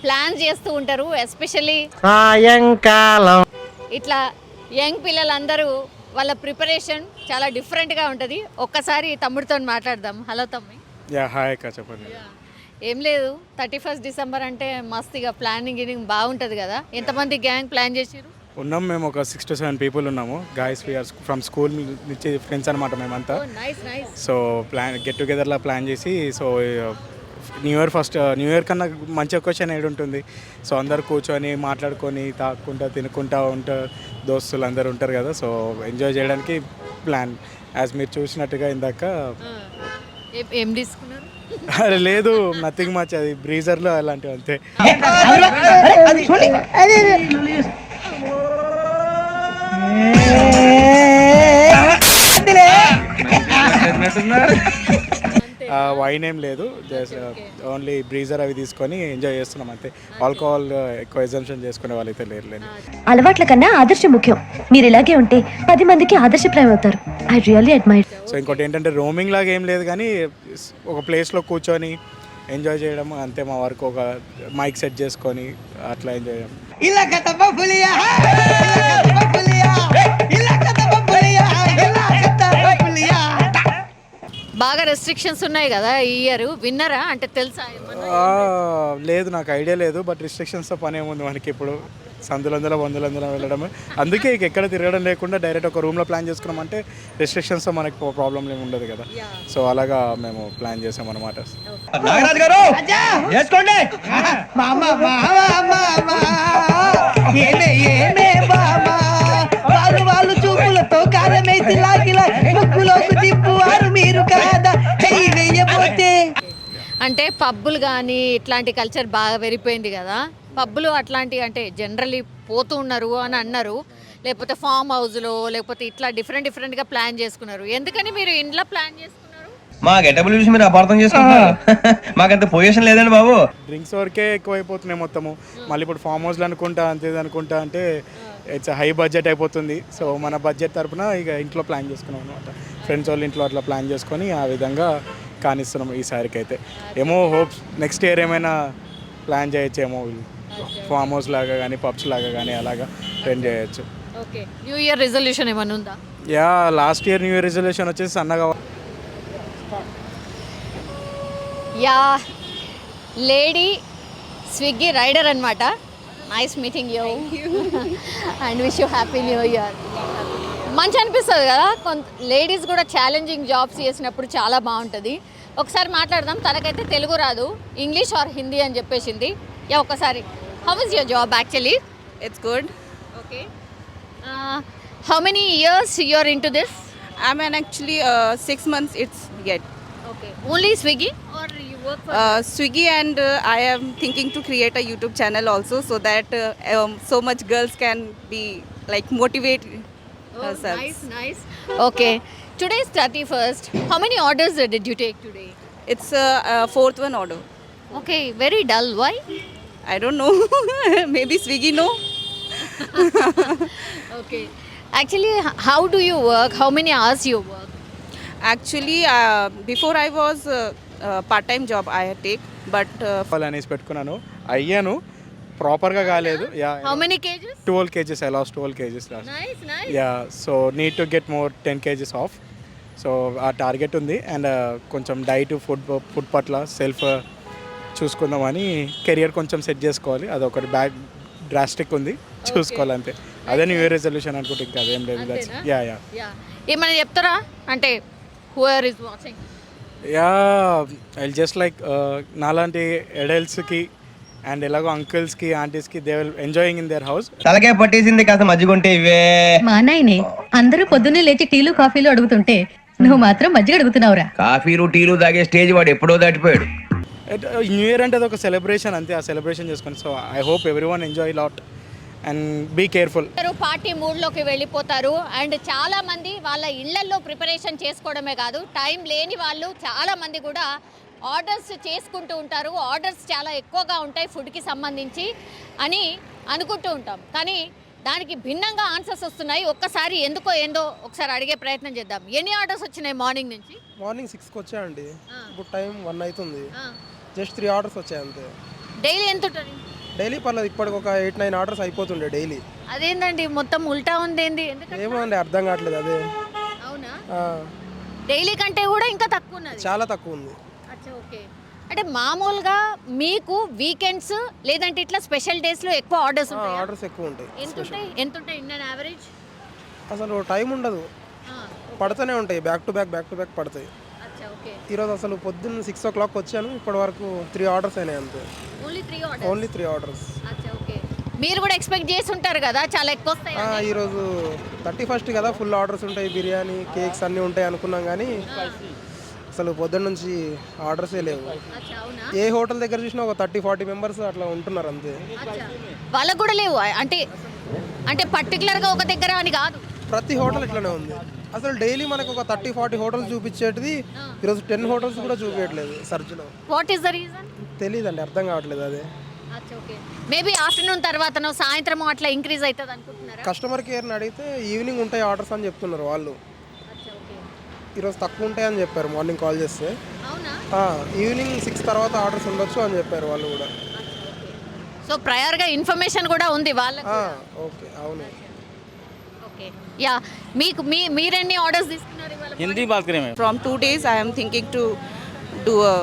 Plan చేస్తూ ఉంటారు. Especially సాయంకాలం ఇట్లా యంగ్ పిల్లలందరూ వాళ్ళ ప్రిపరేషన్ చాలా డిఫరెంట్గా ఉంటుంది. ఒక్కసారి తమ్ముడితో మాట్లాడదాం. హలో తమ్మి. హాయ్ అక్క చెప్పండి. ఏం లేదు, 31st డిసెంబర్ అంటే మస్తుగా ప్లానింగ్ బాగుంటుంది కదా. ఎంతమంది గ్యాంగ్ ప్లాన్ చేసారు? ఉన్నాం మేము ఒక 6 to 7 people ఉన్నాము. గాయస్ వీఆర్ ఫ్రమ్ స్కూల్ నుంచి ఫ్రెండ్స్ అనమాట మేమంతా. సో గెట్ టుగెదర్లా ప్లాన్ చేసి సో న్యూ ఇయర్ కన్నా మంచి ఒకేషన్ ఏడు ఉంటుంది. సో అందరు కూర్చొని మాట్లాడుకొని తాక్కుంటా తినుకుంటా ఉంటారు, దోస్తులు అందరు ఉంటారు కదా. సో ఎంజాయ్ చేయడానికి ప్లాన్ యాజ్ మీరు చూసినట్టుగా ఇందాక. ఏం తీసుకున్నారు? అరే లేదు, నథింగ్ మచ్, అది బ్రీజర్లో అలాంటివి అంతే. వైన్ ఏం లేదు, జస్ట్ ఓన్లీ బ్రీజర్ అవి తీసుకొని ఎంజాయ్ చేస్తున్నాం అంతే. ఆల్కహాల్ ఎక్కువ ఎగ్జంప్షన్ చేసుకునే వాళ్ళైతే లేరు. అలవాట్ల కన్నా ఆదర్శం ముఖ్యం. మీరు ఇలాగే ఉంటే 10 మందికి ఆదర్శప్రాయం అవుతారు. I really admire. సో ఇంకోటి ఏంటంటే రోమింగ్ లాగా ఏం లేదు కానీ ఒక ప్లేస్లో కూర్చొని ఎంజాయ్ చేయడం అంతే. మా వరకు ఒక మైక్ సెట్ చేసుకొని అట్లా ఎంజాయ్ చేయడం. బాగా రెస్ట్రిక్షన్స్ ఉన్నాయి కదా ఈ ఇయర్, విన్నరా అంటే తెలుసా? లేదు, నాకు ఐడియా లేదు. బట్ రిస్ట్రిక్షన్స్తో పని ఏముంది మనకి ఇప్పుడు, సందులందులో బంధులందులో వెళ్ళడం. అందుకే ఎక్కడ తిరగడం లేకుండా డైరెక్ట్ ఒక రూమ్లో ప్లాన్ చేసుకున్నామంటే రిస్ట్రిక్షన్స్తో మనకి ప్రాబ్లం ఏమి ఉండదు కదా. సో అలాగా మేము ప్లాన్ చేసాం అనమాట. అంటే పబ్బులు కానీ ఇట్లాంటి కల్చర్ బాగా పెరిగిపోయింది కదా. పబ్బులు అట్లాంటివి అంటే జనరల్లీ పోతూ ఉన్నారు అని అన్నారు, లేకపోతే ఫామ్ హౌస్లో లేకపోతే ఇట్లా డిఫరెంట్గా ప్లాన్ చేసుకున్నారు. ఎందుకని మీరు ఇంట్లో ప్లాన్ చేసుకున్నారు? మా గెటబుల్ చూసి మీరు అపార్థం చేసుకుంటున్నారు. మాకంత పొజిషన్ లేదండి బాబు. డ్రింక్స్ వరకే ఎక్కువైపోతున్నాయి మొత్తము. మళ్ళీ ఇప్పుడు ఫామ్ హౌస్లో అనుకుంటా అనుకుంటా అంటే ఇట్స్ హై బడ్జెట్ అయిపోతుంది. సో మన బడ్జెట్ తరపున ఇక ఇంట్లో ప్లాన్ చేసుకున్నాం అనమాట. ఫ్రెండ్స్ వాళ్ళు ఇంట్లో అట్లా ప్లాన్ చేసుకొని ఆ విధంగా కానిస్తున్నాం ఈసారికి అయితే. ఏమో హోప్స్ నెక్స్ట్ ఇయర్ ఏమైనా ప్లాన్ చేయొచ్చేమో, ఫామ్ హౌస్ లాగా కానీ పబ్స్ లాగా కానీ అలాగా ట్రెండ్ చేయొచ్చు. ఓకే, న్యూ ఇయర్ రిజల్యూషన్ ఏమైనా ఉందా? Last year new year resolution వచ్చేసి సన్నగా. లేడీ స్విగ్గీ రైడర్ అనమాట. Nice meeting you and wish you happy new year. మంచి అనిపిస్తుంది కదా, కొంత లేడీస్ కూడా ఛాలెంజింగ్ జాబ్స్ చేసినప్పుడు చాలా బాగుంటుంది. ఒకసారి మాట్లాడదాం. తనకైతే తెలుగు రాదు, ఇంగ్లీష్ ఆర్ హిందీ అని చెప్పేసింది. ఒకసారి how is your job actually? It's good. Okay, how many years you are into this? I'm an actually 6 months it's yet. Okay, only Swiggy are you work for Swiggy and I am thinking to create a YouTube channel also so that so much girls can be like motivate herself. Nice. Okay, today is 31st. How many orders did you take today? It's fourth one order. Okay, very dull. Why? I don't know. Maybe Swiggy no. Okay. Actually, how do you work? How many hours you work? Actually, before I was part-time job I had take, but అనేసి పెట్టుకున్నాను, అయ్యాను, ప్రాపర్గా కాలేదు. How many kgs? 12 kgs. I lost 12 kgs last. Nice. So need to get more 10 kgs off. So ఆ target ఉంది. And కొంచెం diet food పట్ల self చూసుకుందామని career కొంచెం సెట్ చేసుకోవాలి. అదొకటి బ్యాక్ డ్రాస్టిక్ ఉంది, చూసుకోవాలి అంతే. అదే న్యూ ఇయర్ రెజల్యూషన్ అనుకుంటే ఇంకా అదేం లేదు. ఏమైనా చెప్తారా అంటే whoever is watching? I just like నాలాంటి అడల్ట్స్కి అండ్ ఎలాగో అంకుల్స్కి ఆంటీస్కి they will enjoying in their house. తలకే పట్టేసింది కాస్త మజ్జిగుంటే ఇవే. మా నాయనే అందరూ పొద్దున్నే లేచి టీలు కాఫీలు అడుగుతుంటే నువ్వు మాత్రం మజ్జిగ అడుగుతున్నావురా. కాఫీలు టీలు తాగే స్టేజ్ వాడు ఎప్పుడో దాటిపోయాడు. న్యూ ఇయర్ అంటే అది ఒక సెలబ్రేషన్ అంతే, ఆ సెలబ్రేషన్ చేసుకొని. So I hope every one enjoy lot and be careful. Party మూడ్లోకి వెళ్ళిపోతారు. అండ్ చాలా మంది వాళ్ళ ఇళ్లల్లో ప్రిపరేషన్ చేసుకోవడమే కాదు, టైం లేని వాళ్ళు చాలా మంది కూడా ఆర్డర్స్ చేసుకుంటూ ఉంటారు. ఆర్డర్స్ చాలా ఎక్కువగా ఉంటాయి ఫుడ్కి సంబంధించి అని అనుకుంటూ ఉంటాం, కానీ దానికి భిన్నంగా ఆన్సర్స్ వస్తున్నాయి. ఒక్కసారి ఎందుకో ఏందో ఒకసారి అడిగే ప్రయత్నం చేద్దాం. ఎన్ని ఆర్డర్స్ వచ్చినాయి మార్నింగ్ నుంచి? మార్నింగ్ 6కి వచ్చాయండి. ఇప్పుడు టైం 1 అవుతుంది. జస్ట్ 3 ఆర్డర్స్ వచ్చాయి అంతే. డైలీ ఎంత ఉంటుంది? డైలీ పర్లేదు, ఇప్పటికి ఒక 8-9 ఆర్డర్స్ అయిపోతుండే డైలీ. అదేందండి మొత్తం ఉల్టా ఉంది ఏంది? ఎందుకంటే ఏమో అండి అర్థం కావట్లేదు అదే. అవునా? ఆ, డైలీ కంటే కూడా ఇంకా తక్కువ ఉన్నది. చాలా తక్కువ ఉంది. అచ్చా, ఓకే. అంటే మామూలుగా మీకు వీకెండ్స్ లేదంటే ఇట్లా స్పెషల్ డేస్లో ఎక్కువ ఆర్డర్స్ ఉంటాయి. ఆర్డర్స్ ఎక్కువ ఉంటాయి. ఎంత ఉంటాయి ఇండియన్ యావరేజ్? అసలు టైం ఉండదు, పడుతూనే ఉంటాయి, బ్యాక్ టు బ్యాక్ పడతాయి. అచ్చా, ఓకే. ఈరోజు అసలు పొద్దున్న 6 o'clock వచ్చాను, ఇప్పటి వరకు 3 ఆర్డర్స్ అయినాయి అంతే. Only 3 orders. అచ్చా, ఓకే. మీరు కూడా ఎక్స్పెక్ట్ చేసి ఉంటారు కదా చాలా ఎక్కువ వస్తాయి. ఈరోజు 31st కదా, ఫుల్ ఆర్డర్స్ ఉంటాయి, బిర్యానీ కేక్స్ అన్నీ ఉంటాయి అనుకున్నాం, కానీ అసలు పొద్దున్న నుంచి ఆర్డర్సే లేవు. అచ్చా, అవునా? ఏ హోటల్ దగ్గర చూసినా ఒక 30-40 మెంబర్స్ అట్లా ఉంటున్నారు అంతే. అచ్చా, వాళ్ళకు కూడా లేవు అంటే పర్టికులర్గా ఒక దగ్గర అని కాదు, ప్రతి హోటల్ ఇట్లానే ఉంది. అసలు డైలీ మనకు ఒక 30-40 హోటల్స్ చూపించేటిది ఈరోజు 10 హోటల్స్ కూడా చూపించట్లేదు సర్చ్లో. What is the reason? తెలియదండి, అర్థం కావట్లేదు అదే. అచ్చా, ఓకే. మేబీ ఆఫ్టర్నూన్ తర్వాతనో సాయంత్రం అట్లా ఇంక్రీజ్ అవుతుంది అనుకుంటున్నారా? కస్టమర్ కేర్ని అడిగితే ఈవినింగ్ ఉంటాయి ఆర్డర్స్ అని చెప్తున్నారు వాళ్ళు. అచ్చా, ఓకే. ఈరోజు తక్కువ ఉంటాయని చెప్పారు మార్నింగ్ కాల్ చేస్తే. అవునా? ఈవినింగ్ 6 తర్వాత ఆర్డర్స్ ఉండొచ్చు అని చెప్పారు వాళ్ళు కూడా. సో ప్రయర్గా ఇన్ఫర్మేషన్ కూడా ఉంది వాళ్ళకి. ఓకే, అవును. Okay, yeah. మీరెన్ని ఆర్డర్స్ తీసుకున్నారు ఇవాళ? हिंदी बात करें मैं From 2 days, I am thinking to do a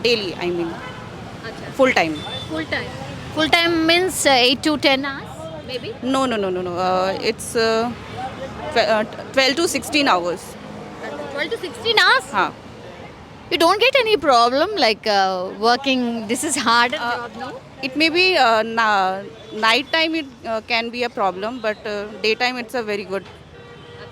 daily. I mean, full time. Full time means 8 to 10 hours maybe? No. It's 12 to 16 hours. 12 to 16 hours? Huh. You don't get any problem like working, this is hard job, no? It may be night time. It can be a problem, but daytime it's a very good